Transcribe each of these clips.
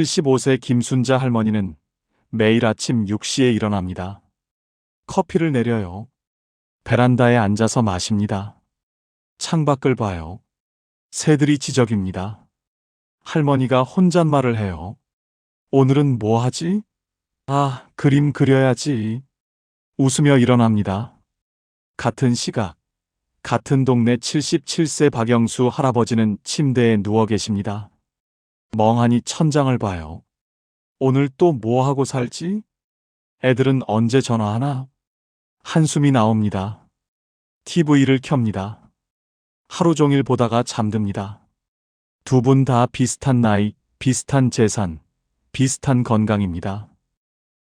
75세 김순자 할머니는 매일 아침 6시에 일어납니다. 커피를 내려요. 베란다에 앉아서 마십니다. 창밖을 봐요. 새들이 지저귀입니다. 할머니가 혼잣말을 해요. 오늘은 뭐 하지? 아, 그림 그려야지. 웃으며 일어납니다. 같은 시각, 같은 동네 77세 박영수 할아버지는 침대에 누워 계십니다. 멍하니 천장을 봐요. 오늘 또 뭐 하고 살지? 애들은 언제 전화하나? 한숨이 나옵니다. TV를 켭니다. 하루 종일 보다가 잠듭니다. 두 분 다 비슷한 나이, 비슷한 재산, 비슷한 건강입니다.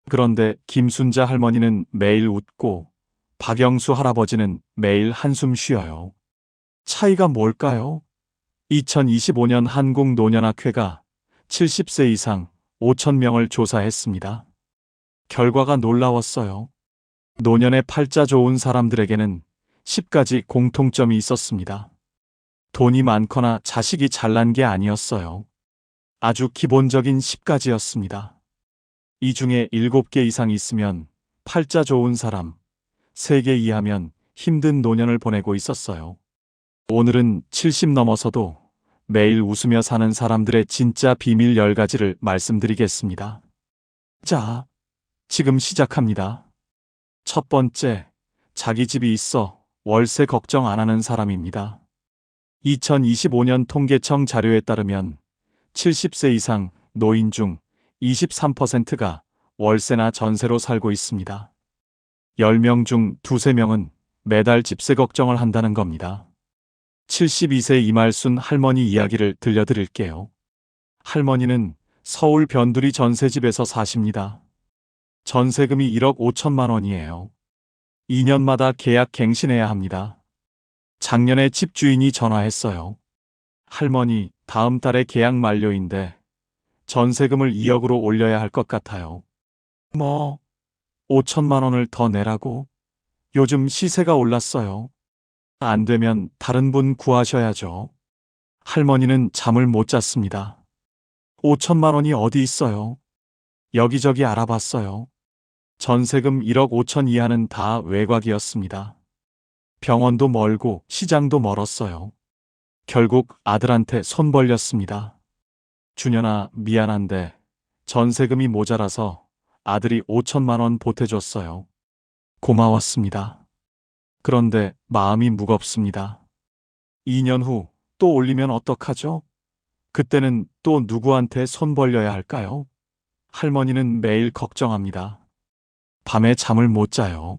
그런데 김순자 할머니는 매일 웃고 박영수 할아버지는 매일 한숨 쉬어요. 차이가 뭘까요? 2025년 한국노년학회가 70세 이상 5,000명을 조사했습니다. 결과가 놀라웠어요. 노년의 팔자 좋은 사람들에게는 10가지 공통점이 있었습니다. 돈이 많거나 자식이 잘난 게 아니었어요. 아주 기본적인 10가지였습니다. 이 중에 7개 이상 있으면 팔자 좋은 사람, 3개 이하면 힘든 노년을 보내고 있었어요. 오늘은 70 넘어서도 매일 웃으며 사는 사람들의 진짜 비밀 10가지를 말씀드리겠습니다. 자, 지금 시작합니다. 첫 번째, 자기 집이 있어 월세 걱정 안 하는 사람입니다. 2025년 통계청 자료에 따르면 70세 이상 노인 중 23%가 월세나 전세로 살고 있습니다. 10명 중 2~3명은 매달 집세 걱정을 한다는 겁니다. 72세 이말순 할머니 이야기를 들려드릴게요. 할머니는 서울 변두리 전세집에서 사십니다. 전세금이 1억 5천만 원이에요. 2년마다 계약 갱신해야 합니다. 작년에 집주인이 전화했어요. 할머니, 다음 달에 계약 만료인데 전세금을 2억으로 올려야 할 것 같아요. 뭐, 5천만 원을 더 내라고? 요즘 시세가 올랐어요. 안 되면 다른 분 구하셔야죠. 할머니는 잠을 못 잤습니다. 5천만 원이 어디 있어요? 여기저기 알아봤어요. 전세금 1억 5천 이하는 다 외곽이었습니다. 병원도 멀고 시장도 멀었어요. 결국 아들한테 손 벌렸습니다. 준현아, 미안한데 전세금이 모자라서 아들이 5천만 원 보태줬어요. 고마웠습니다. 그런데 마음이 무겁습니다. 2년 후 또 올리면 어떡하죠? 그때는 또 누구한테 손 벌려야 할까요? 할머니는 매일 걱정합니다. 밤에 잠을 못 자요.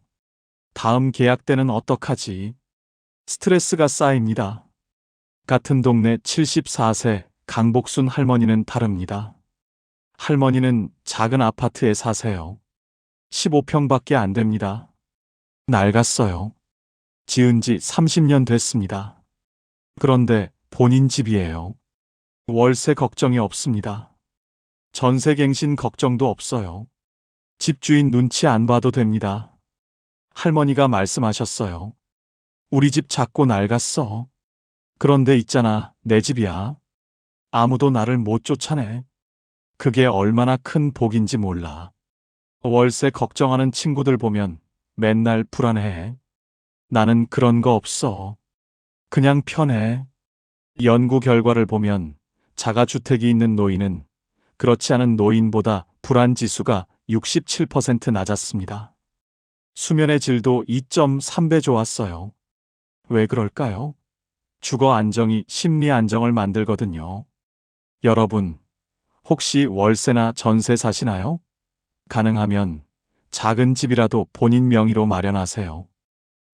다음 계약 때는 어떡하지? 스트레스가 쌓입니다. 같은 동네 74세 강복순 할머니는 다릅니다. 할머니는 작은 아파트에 사세요. 15평밖에 안 됩니다. 낡았어요. 지은 지 30년 됐습니다. 그런데 본인 집이에요. 월세 걱정이 없습니다. 전세갱신 걱정도 없어요. 집주인 눈치 안 봐도 됩니다. 할머니가 말씀하셨어요. 우리 집 작고 낡았어. 그런데 있잖아, 내 집이야. 아무도 나를 못 쫓아내. 그게 얼마나 큰 복인지 몰라. 월세 걱정하는 친구들 보면 맨날 불안해해. 나는 그런 거 없어. 그냥 편해. 연구 결과를 보면 자가주택이 있는 노인은 그렇지 않은 노인보다 불안지수가 67% 낮았습니다. 수면의 질도 2.3배 좋았어요. 왜 그럴까요? 주거 안정이 심리 안정을 만들거든요. 여러분, 혹시 월세나 전세 사시나요? 가능하면 작은 집이라도 본인 명의로 마련하세요.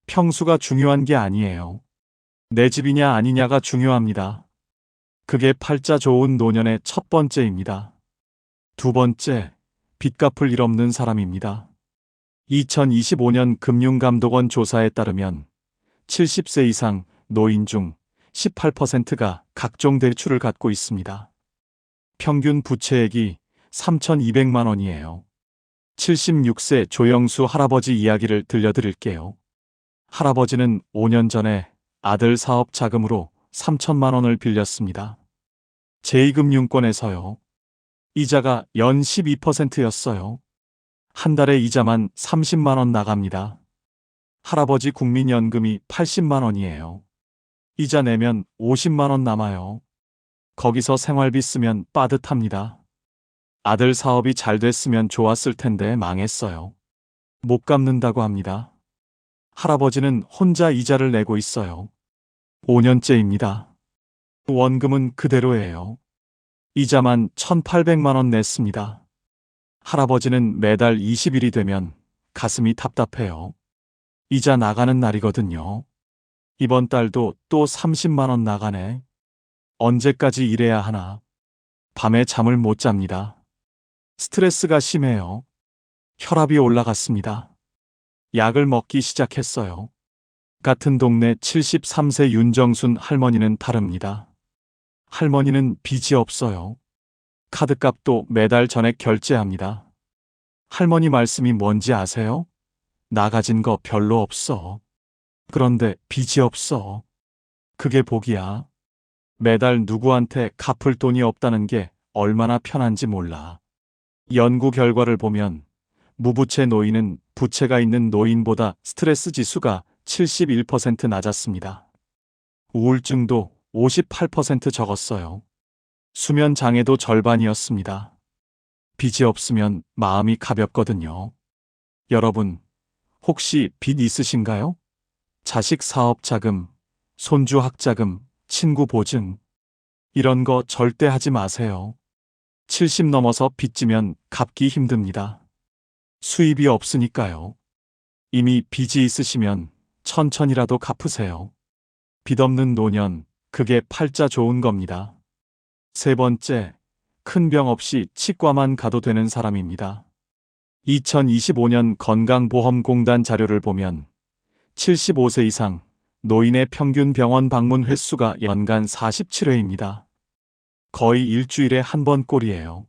평수가 중요한 게 아니에요. 내 집이냐 아니냐가 중요합니다. 그게 팔자 좋은 노년의 첫 번째입니다. 두 번째, 빚 갚을 일 없는 사람입니다. 2025년 금융감독원 조사에 따르면 70세 이상 노인 중 18%가 각종 대출을 갖고 있습니다. 평균 부채액이 3,200만 원이에요. 76세 조영수 할아버지 이야기를 들려드릴게요. 할아버지는 5년 전에 아들 사업 자금으로 3천만 원을 빌렸습니다. 제2금융권에서요. 이자가 연 12%였어요. 한 달에 이자만 30만 원 나갑니다. 할아버지 국민연금이 80만 원이에요. 이자 내면 50만 원 남아요. 거기서 생활비 쓰면 빠듯합니다. 아들 사업이 잘 됐으면 좋았을 텐데 망했어요. 못 갚는다고 합니다. 할아버지는 혼자 이자를 내고 있어요. 5년째입니다. 원금은 그대로예요. 이자만 1,800만 원 냈습니다. 할아버지는 매달 20일이 되면 가슴이 답답해요. 이자 나가는 날이거든요. 이번 달도 또 30만 원 나가네. 언제까지 일해야 하나. 밤에 잠을 못 잡니다. 스트레스가 심해요. 혈압이 올라갔습니다. 약을 먹기 시작했어요. 같은 동네 73세 윤정순 할머니는 다릅니다. 할머니는 빚이 없어요. 카드값도 매달 전액 결제합니다. 할머니 말씀이 뭔지 아세요? 나 가진 거 별로 없어. 그런데 빚이 없어. 그게 복이야. 매달 누구한테 갚을 돈이 없다는 게 얼마나 편한지 몰라. 연구 결과를 보면 무부채 노인은 부채가 있는 노인보다 스트레스 지수가 71% 낮았습니다. 우울증도 58% 적었어요. 수면 장애도 절반이었습니다. 빚이 없으면 마음이 가볍거든요. 여러분, 혹시 빚 있으신가요? 자식 사업 자금, 손주 학자금, 친구 보증. 이런 거 절대 하지 마세요. 70 넘어서 빚지면 갚기 힘듭니다. 수입이 없으니까요. 이미 빚이 있으시면 천천히라도 갚으세요. 빚 없는 노년, 그게 팔자 좋은 겁니다. 세 번째, 큰 병 없이 치과만 가도 되는 사람입니다. 2025년 건강보험공단 자료를 보면 75세 이상 노인의 평균 병원 방문 횟수가 연간 47회입니다. 거의 일주일에 한 번 꼴이에요.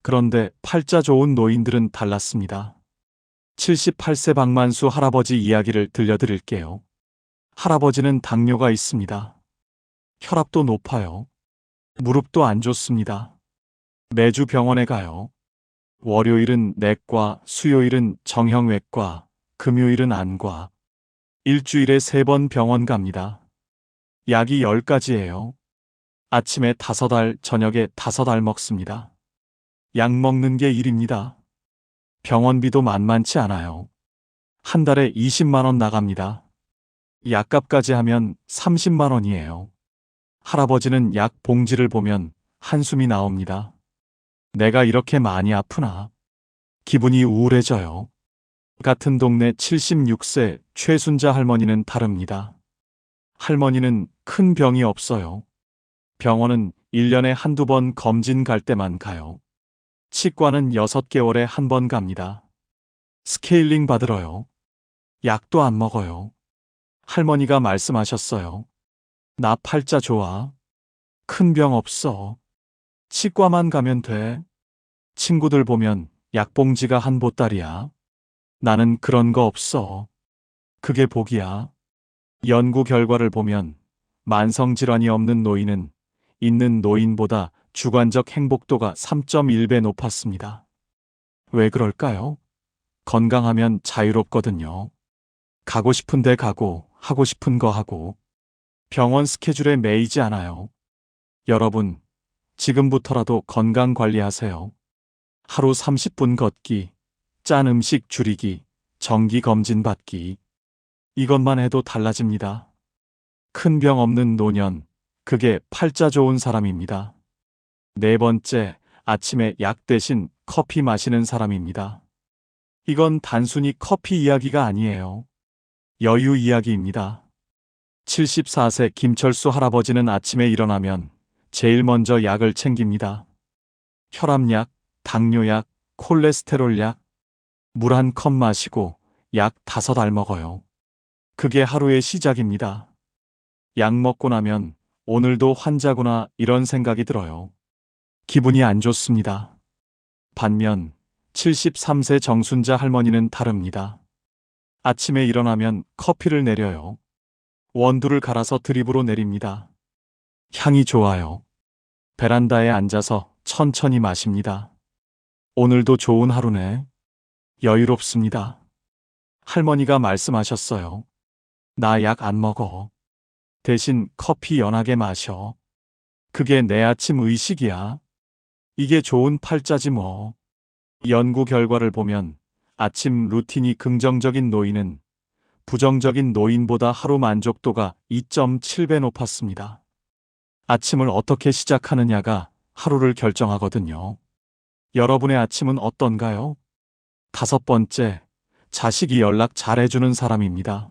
그런데 팔자 좋은 노인들은 달랐습니다. 78세 박만수 할아버지 이야기를 들려드릴게요. 할아버지는 당뇨가 있습니다. 혈압도 높아요. 무릎도 안 좋습니다. 매주 병원에 가요. 월요일은 내과, 수요일은 정형외과, 금요일은 안과. 일주일에 3번 병원 갑니다. 약이 10가지예요. 아침에 5알, 저녁에 5알 먹습니다. 약 먹는 게 일입니다. 병원비도 만만치 않아요. 한 달에 20만 원 나갑니다. 약값까지 하면 30만 원이에요. 할아버지는 약 봉지를 보면 한숨이 나옵니다. 내가 이렇게 많이 아프나? 기분이 우울해져요. 같은 동네 76세 최순자 할머니는 다릅니다. 할머니는 큰 병이 없어요. 병원은 1년에 한두 번 검진 갈 때만 가요. 치과는 6개월에 한 번 갑니다. 스케일링 받으러요. 약도 안 먹어요. 할머니가 말씀하셨어요. 나 팔자 좋아. 큰 병 없어. 치과만 가면 돼. 친구들 보면 약봉지가 한 보따리야. 나는 그런 거 없어. 그게 복이야. 연구 결과를 보면 만성질환이 없는 노인은 있는 노인보다 주관적 행복도가 3.1배 높았습니다. 왜 그럴까요? 건강하면 자유롭거든요. 가고 싶은 데 가고 하고 싶은 거 하고 병원 스케줄에 매이지 않아요. 여러분, 지금부터라도 건강 관리하세요. 하루 30분 걷기, 짠 음식 줄이기, 정기 검진 받기. 이것만 해도 달라집니다. 큰 병 없는 노년, 그게 팔자 좋은 사람입니다. 네 번째, 아침에 약 대신 커피 마시는 사람입니다. 이건 단순히 커피 이야기가 아니에요. 여유 이야기입니다. 74세 김철수 할아버지는 아침에 일어나면 제일 먼저 약을 챙깁니다. 혈압약, 당뇨약, 콜레스테롤 약, 물 한 컵 마시고 약 5알 먹어요. 그게 하루의 시작입니다. 약 먹고 나면 오늘도 환자구나 이런 생각이 들어요. 기분이 안 좋습니다. 반면 73세 정순자 할머니는 다릅니다. 아침에 일어나면 커피를 내려요. 원두를 갈아서 드립으로 내립니다. 향이 좋아요. 베란다에 앉아서 천천히 마십니다. 오늘도 좋은 하루네. 여유롭습니다. 할머니가 말씀하셨어요. 나 약 안 먹어. 대신 커피 연하게 마셔. 그게 내 아침 의식이야. 이게 좋은 팔자지 뭐. 연구 결과를 보면 아침 루틴이 긍정적인 노인은 부정적인 노인보다 하루 만족도가 2.7배 높았습니다. 아침을 어떻게 시작하느냐가 하루를 결정하거든요. 여러분의 아침은 어떤가요? 5번째, 자식이 연락 잘해주는 사람입니다.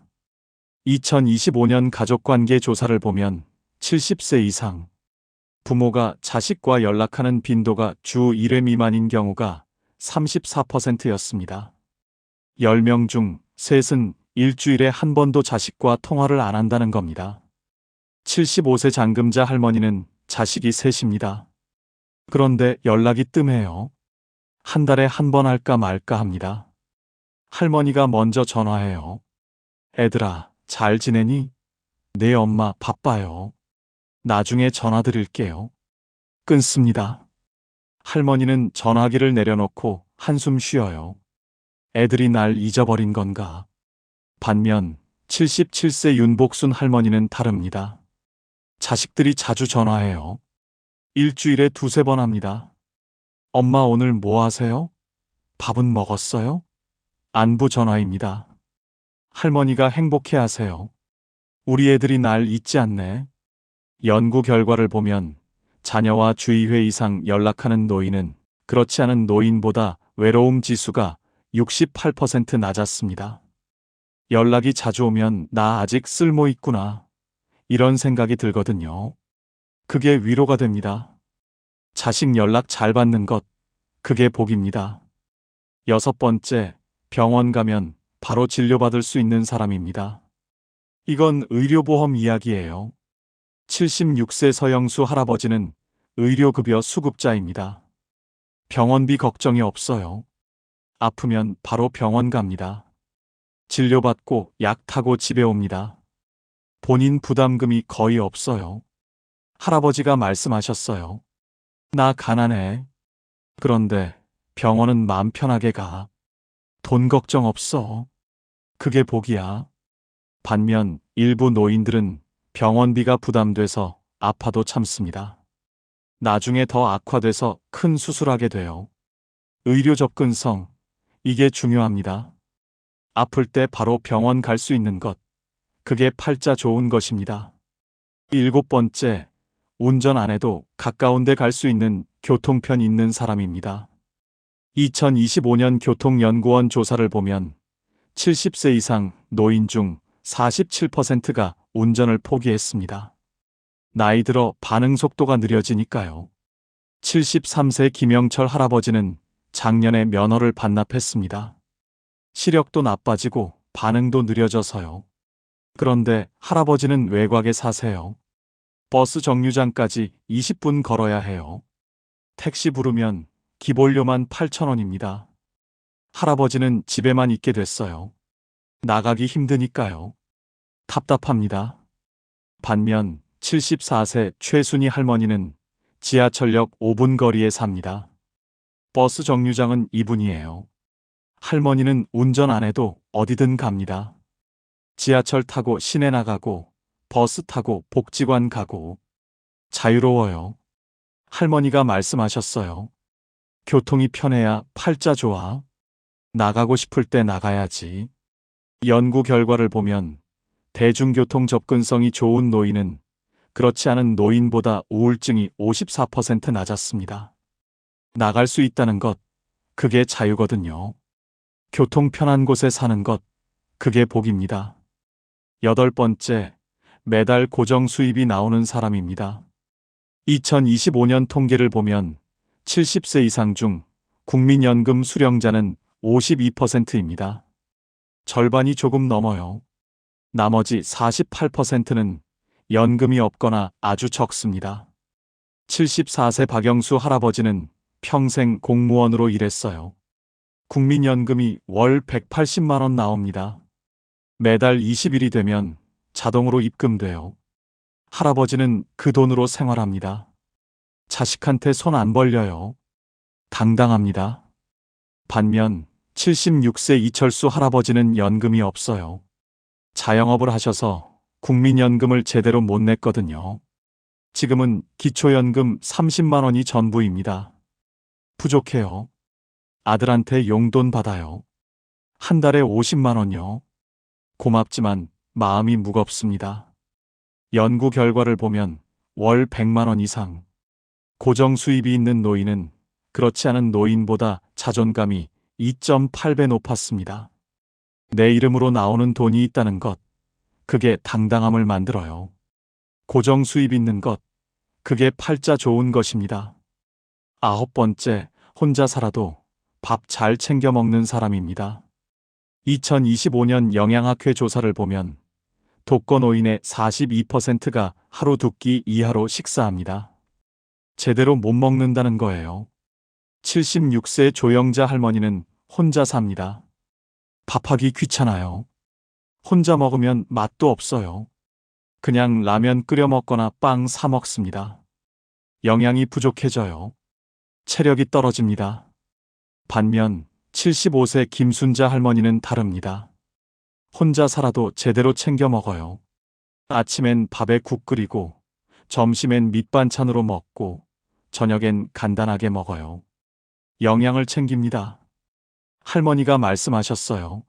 2025년 가족관계 조사를 보면 70세 이상 부모가 자식과 연락하는 빈도가 주 1회 미만인 경우가 34%였습니다. 10명 중 셋은 일주일에 한 번도 자식과 통화를 안 한다는 겁니다. 75세 장금자 할머니는 자식이 셋입니다. 그런데 연락이 뜸해요. 한 달에 한 번 할까 말까 합니다. 할머니가 먼저 전화해요. 애들아, 잘 지내니? 네 엄마 바빠요. 나중에 전화 드릴게요. 끊습니다. 할머니는 전화기를 내려놓고 한숨 쉬어요. 애들이 날 잊어버린 건가? 반면 77세 윤복순 할머니는 다릅니다. 자식들이 자주 전화해요. 일주일에 2~3번 합니다. 엄마 오늘 뭐 하세요? 밥은 먹었어요? 안부 전화입니다. 할머니가 행복해 하세요. 우리 애들이 날 잊지 않네. 연구 결과를 보면 자녀와 주의회 이상 연락하는 노인은 그렇지 않은 노인보다 외로움 지수가 68% 낮았습니다. 연락이 자주 오면 나 아직 쓸모 있구나. 이런 생각이 들거든요. 그게 위로가 됩니다. 자식 연락 잘 받는 것, 그게 복입니다. 6번째, 병원 가면 바로 진료받을 수 있는 사람입니다. 이건 의료보험 이야기예요. 76세 서영수 할아버지는 의료급여 수급자입니다. 병원비 걱정이 없어요. 아프면 바로 병원 갑니다. 진료받고 약 타고 집에 옵니다. 본인 부담금이 거의 없어요. 할아버지가 말씀하셨어요. 나 가난해. 그런데 병원은 마음 편하게 가. 돈 걱정 없어. 그게 복이야. 반면 일부 노인들은 병원비가 부담돼서 아파도 참습니다. 나중에 더 악화돼서 큰 수술하게 돼요. 의료 접근성, 이게 중요합니다. 아플 때 바로 병원 갈 수 있는 것, 그게 팔자 좋은 것입니다. 7번째, 운전 안 해도 가까운 데 갈 수 있는 교통편 있는 사람입니다. 2025년 교통연구원 조사를 보면 70세 이상 노인 중 47%가 운전을 포기했습니다. 나이 들어 반응 속도가 느려지니까요. 73세 김영철 할아버지는 작년에 면허를 반납했습니다. 시력도 나빠지고 반응도 느려져서요. 그런데 할아버지는 외곽에 사세요. 버스 정류장까지 20분 걸어야 해요. 택시 부르면 기본료만 8,000원입니다. 할아버지는 집에만 있게 됐어요. 나가기 힘드니까요. 답답합니다. 반면 74세 최순희 할머니는 지하철역 5분 거리에 삽니다. 버스 정류장은 2분이에요. 할머니는 운전 안 해도 어디든 갑니다. 지하철 타고 시내 나가고 버스 타고 복지관 가고 자유로워요. 할머니가 말씀하셨어요. 교통이 편해야 팔자 좋아. 나가고 싶을 때 나가야지. 연구 결과를 보면 대중교통 접근성이 좋은 노인은 그렇지 않은 노인보다 우울증이 54% 낮았습니다. 나갈 수 있다는 것, 그게 자유거든요. 교통 편한 곳에 사는 것, 그게 복입니다. 8번째, 매달 고정 수입이 나오는 사람입니다. 2025년 통계를 보면 70세 이상 중 국민연금 수령자는 52%입니다. 절반이 조금 넘어요. 나머지 48%는 연금이 없거나 아주 적습니다. 74세 박영수 할아버지는 평생 공무원으로 일했어요. 국민연금이 월 180만 원 나옵니다. 매달 20일이 되면 자동으로 입금돼요. 할아버지는 그 돈으로 생활합니다. 자식한테 손 안 벌려요. 당당합니다. 반면 76세 이철수 할아버지는 연금이 없어요. 자영업을 하셔서 국민연금을 제대로 못 냈거든요. 지금은 기초연금 30만 원이 전부입니다. 부족해요. 아들한테 용돈 받아요. 한 달에 50만 원요. 고맙지만 마음이 무겁습니다. 연구 결과를 보면 월 100만 원 이상 고정 수입이 있는 노인은 그렇지 않은 노인보다 자존감이 2.8배 높았습니다. 내 이름으로 나오는 돈이 있다는 것, 그게 당당함을 만들어요. 고정 수입 있는 것, 그게 팔자 좋은 것입니다. 9번째, 혼자 살아도 밥 잘 챙겨 먹는 사람입니다. 2025년 영양학회 조사를 보면 독거노인의 42%가 하루 두 끼 이하로 식사합니다. 제대로 못 먹는다는 거예요. 76세 조영자 할머니는 혼자 삽니다. 밥하기 귀찮아요. 혼자 먹으면 맛도 없어요. 그냥 라면 끓여 먹거나 빵 사 먹습니다. 영양이 부족해져요. 체력이 떨어집니다. 반면 75세 김순자 할머니는 다릅니다. 혼자 살아도 제대로 챙겨 먹어요. 아침엔 밥에 국 끓이고, 점심엔 밑반찬으로 먹고, 저녁엔 간단하게 먹어요. 영양을 챙깁니다. 할머니가 말씀하셨어요.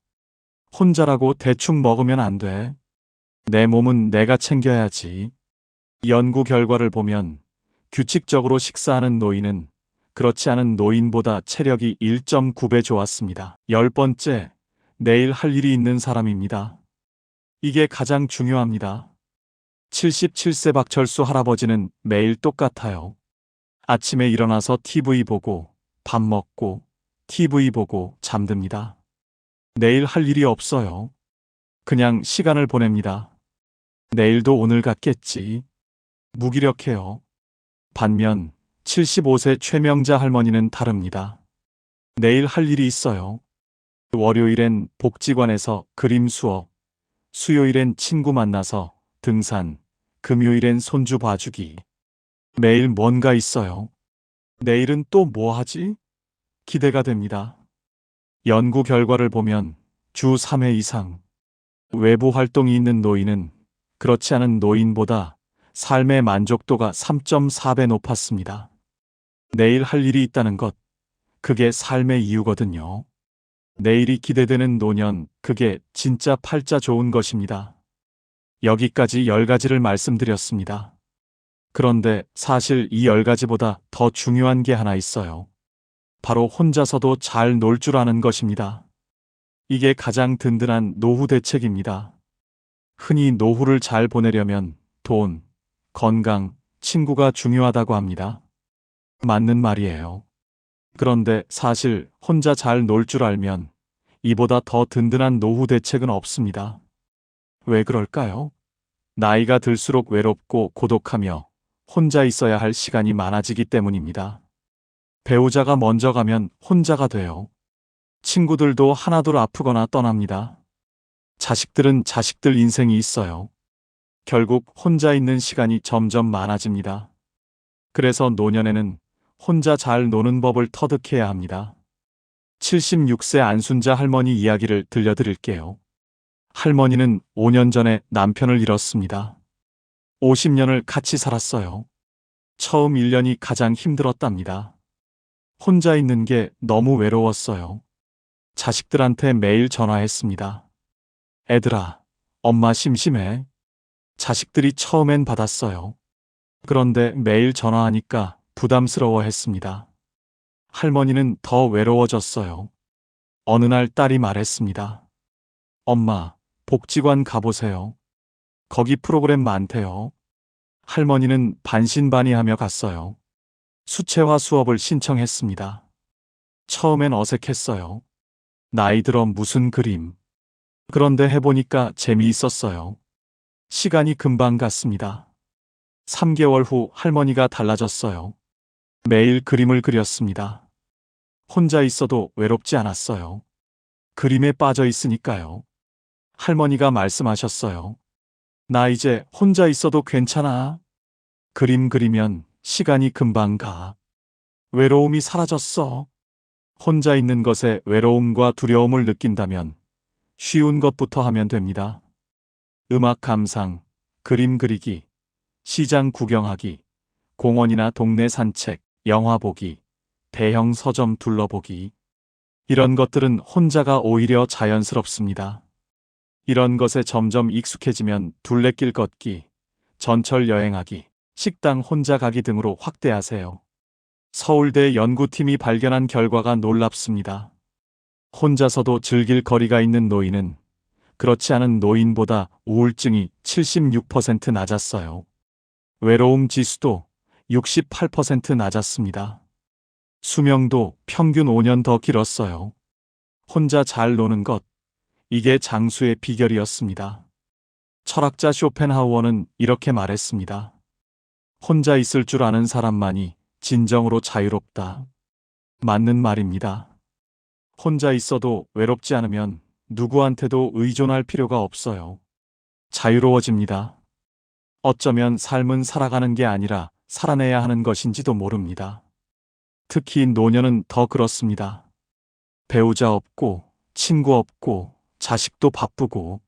혼자라고 대충 먹으면 안 돼. 내 몸은 내가 챙겨야지. 연구 결과를 보면 규칙적으로 식사하는 노인은 그렇지 않은 노인보다 체력이 1.9배 좋았습니다. 10번째, 내일 할 일이 있는 사람입니다. 이게 가장 중요합니다. 77세 박철수 할아버지는 매일 똑같아요. 아침에 일어나서 TV 보고, 밥 먹고, TV 보고 잠듭니다. 내일 할 일이 없어요. 그냥 시간을 보냅니다. 내일도 오늘 같겠지. 무기력해요. 반면 75세 최명자 할머니는 다릅니다. 내일 할 일이 있어요. 월요일엔 복지관에서 그림 수업, 수요일엔 친구 만나서 등산, 금요일엔 손주 봐주기. 매일 뭔가 있어요. 내일은 또 뭐 하지? 기대가 됩니다. 연구 결과를 보면 주 3회 이상 외부 활동이 있는 노인은 그렇지 않은 노인보다 삶의 만족도가 3.4배 높았습니다. 내일 할 일이 있다는 것, 그게 삶의 이유거든요. 내일이 기대되는 노년, 그게 진짜 팔자 좋은 것입니다. 여기까지 10가지를 말씀드렸습니다. 그런데 사실 이 10가지보다 더 중요한 게 하나 있어요. 바로 혼자서도 잘 놀 줄 아는 것입니다. 이게 가장 든든한 노후 대책입니다. 흔히 노후를 잘 보내려면 돈, 건강, 친구가 중요하다고 합니다. 맞는 말이에요. 그런데 사실 혼자 잘 놀 줄 알면 이보다 더 든든한 노후 대책은 없습니다. 왜 그럴까요? 나이가 들수록 외롭고 고독하며 혼자 있어야 할 시간이 많아지기 때문입니다. 배우자가 먼저 가면 혼자가 돼요. 친구들도 하나둘 아프거나 떠납니다. 자식들은 자식들 인생이 있어요. 결국 혼자 있는 시간이 점점 많아집니다. 그래서 노년에는 혼자 잘 노는 법을 터득해야 합니다. 76세 안순자 할머니 이야기를 들려드릴게요. 할머니는 5년 전에 남편을 잃었습니다. 50년을 같이 살았어요. 처음 1년이 가장 힘들었답니다. 혼자 있는 게 너무 외로웠어요. 자식들한테 매일 전화했습니다. 애들아, 엄마 심심해. 자식들이 처음엔 받았어요. 그런데 매일 전화하니까 부담스러워 했습니다. 할머니는 더 외로워졌어요. 어느 날 딸이 말했습니다. 엄마, 복지관 가보세요. 거기 프로그램 많대요. 할머니는 반신반의하며 갔어요. 수채화 수업을 신청했습니다. 처음엔 어색했어요. 나이 들어 무슨 그림. 그런데 해보니까 재미있었어요. 시간이 금방 갔습니다. 3개월 후 할머니가 달라졌어요. 매일 그림을 그렸습니다. 혼자 있어도 외롭지 않았어요. 그림에 빠져 있으니까요. 할머니가 말씀하셨어요. 나 이제 혼자 있어도 괜찮아. 그림 그리면 시간이 금방 가. 외로움이 사라졌어. 혼자 있는 것에 외로움과 두려움을 느낀다면 쉬운 것부터 하면 됩니다. 음악 감상, 그림 그리기, 시장 구경하기, 공원이나 동네 산책, 영화 보기, 대형 서점 둘러보기. 이런 것들은 혼자가 오히려 자연스럽습니다. 이런 것에 점점 익숙해지면 둘레길 걷기, 전철 여행하기, 식당 혼자 가기 등으로 확대하세요. 서울대 연구팀이 발견한 결과가 놀랍습니다. 혼자서도 즐길 거리가 있는 노인은 그렇지 않은 노인보다 우울증이 76% 낮았어요. 외로움 지수도 68% 낮았습니다. 수명도 평균 5년 더 길었어요. 혼자 잘 노는 것, 이게 장수의 비결이었습니다. 철학자 쇼펜하우어는 이렇게 말했습니다. 혼자 있을 줄 아는 사람만이 진정으로 자유롭다. 맞는 말입니다. 혼자 있어도 외롭지 않으면 누구한테도 의존할 필요가 없어요. 자유로워집니다. 어쩌면 삶은 살아가는 게 아니라 살아내야 하는 것인지도 모릅니다. 특히 노년은 더 그렇습니다. 배우자 없고, 친구 없고, 자식도 바쁘고,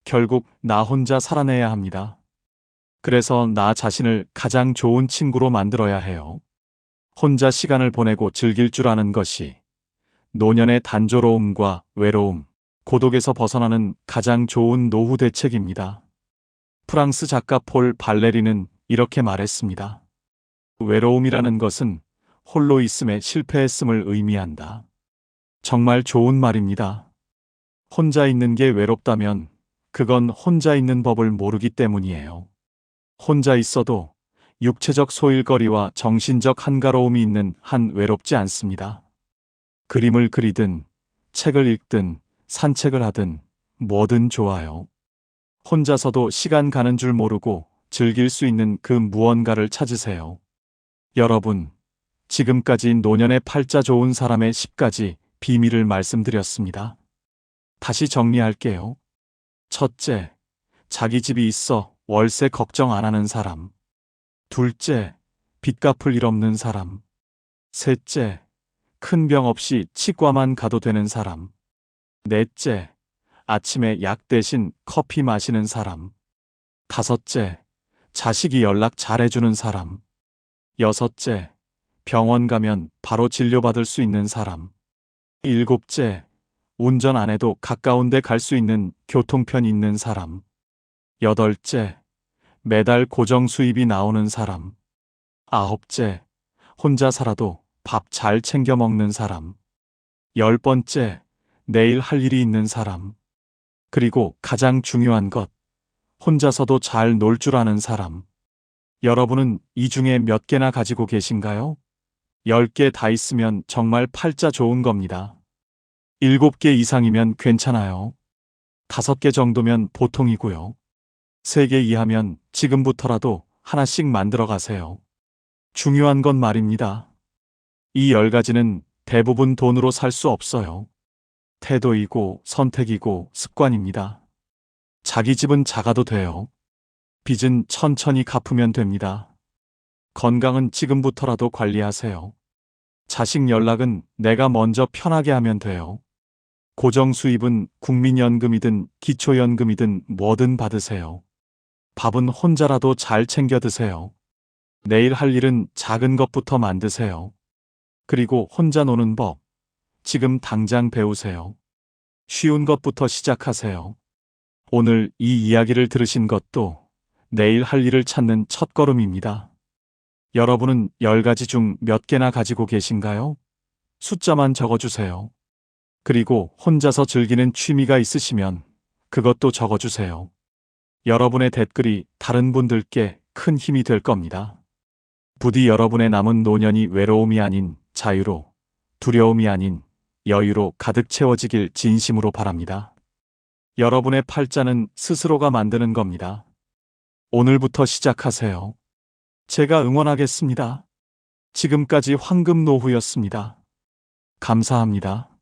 결국 나 혼자 살아내야 합니다. 그래서 나 자신을 가장 좋은 친구로 만들어야 해요. 혼자 시간을 보내고 즐길 줄 아는 것이 노년의 단조로움과 외로움, 고독에서 벗어나는 가장 좋은 노후 대책입니다. 프랑스 작가 폴 발레리는 이렇게 말했습니다. 외로움이라는 것은 홀로 있음에 실패했음을 의미한다. 정말 좋은 말입니다. 혼자 있는 게 외롭다면 그건 혼자 있는 법을 모르기 때문이에요. 혼자 있어도 육체적 소일거리와 정신적 한가로움이 있는 한 외롭지 않습니다. 그림을 그리든 책을 읽든 산책을 하든 뭐든 좋아요. 혼자서도 시간 가는 줄 모르고 즐길 수 있는 그 무언가를 찾으세요. 여러분, 지금까지 노년의 팔자 좋은 사람의 10가지 비밀을 말씀드렸습니다. 다시 정리할게요. 첫째, 자기 집이 있어 월세 걱정 안 하는 사람. 둘째, 빚 갚을 일 없는 사람. 셋째, 큰 병 없이 치과만 가도 되는 사람. 넷째, 아침에 약 대신 커피 마시는 사람. 다섯째, 자식이 연락 잘해주는 사람. 여섯째, 병원 가면 바로 진료받을 수 있는 사람. 일곱째, 운전 안 해도 가까운 데 갈 수 있는 교통편 있는 사람. 여덟째, 매달 고정 수입이 나오는 사람. 아홉째, 혼자 살아도 밥 잘 챙겨 먹는 사람. 10번째, 내일 할 일이 있는 사람. 그리고 가장 중요한 것, 혼자서도 잘 놀 줄 아는 사람. 여러분은 이 중에 몇 개나 가지고 계신가요? 10개 다 있으면 정말 팔자 좋은 겁니다. 7개 이상이면 괜찮아요. 5개 정도면 보통이고요. 3개 이하면 지금부터라도 하나씩 만들어 가세요. 중요한 건 말입니다. 이 10가지는 대부분 돈으로 살 수 없어요. 태도이고 선택이고 습관입니다. 자기 집은 작아도 돼요. 빚은 천천히 갚으면 됩니다. 건강은 지금부터라도 관리하세요. 자식 연락은 내가 먼저 편하게 하면 돼요. 고정 수입은 국민연금이든 기초연금이든 뭐든 받으세요. 밥은 혼자라도 잘 챙겨 드세요. 내일 할 일은 작은 것부터 만드세요. 그리고 혼자 노는 법, 지금 당장 배우세요. 쉬운 것부터 시작하세요. 오늘 이 이야기를 들으신 것도 내일 할 일을 찾는 첫걸음입니다. 여러분은 10가지 중 몇 개나 가지고 계신가요? 숫자만 적어주세요. 그리고 혼자서 즐기는 취미가 있으시면 그것도 적어주세요. 여러분의 댓글이 다른 분들께 큰 힘이 될 겁니다. 부디 여러분의 남은 노년이 외로움이 아닌 자유로, 두려움이 아닌 여유로 가득 채워지길 진심으로 바랍니다. 여러분의 팔자는 스스로가 만드는 겁니다. 오늘부터 시작하세요. 제가 응원하겠습니다. 지금까지 황금노후였습니다. 감사합니다.